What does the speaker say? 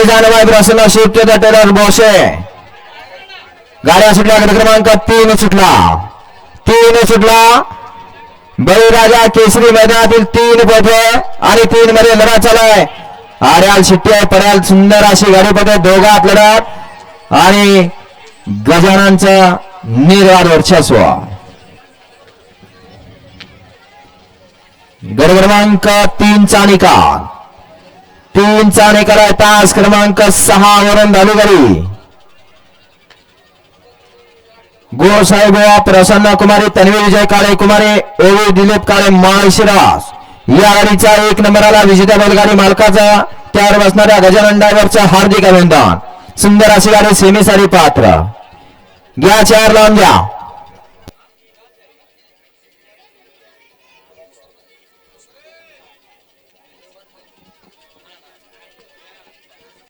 जानवाई प्रसन्न shift teller बोशे गाड्या सुटल्या. गट क्रमांक 3 सुटला. बळीराजा केसरी मैदानातील 3 पदे आणि 3 मध्ये लढा चालू. आर्याल शिट्टी आहे पड्याल सुंदर अशी गाडी पदे दोघा आपल्याला आणि गजाननचं निर्वाद वर्चस्व. गट क्रमांक 3 चा निकाल. 3 चा निकाल आहे. तास क्रमांक 6 वरून धालू गाडी. गोसाहेब प्रसन्न कुमारी तन्वी विजय काळे कुमारी ओवी दिलीप काळे माळशिरास या गाडीचा 1 नंबरला विजेता बैलगाडी मालकाचा त्यावर बसणाऱ्या गजानन ड्रायव्हरचं हार्दिक अभिनंदन. सुंदर अशी गाडी सेमीसाठी पात्र. घ्या 4 लावून घ्या.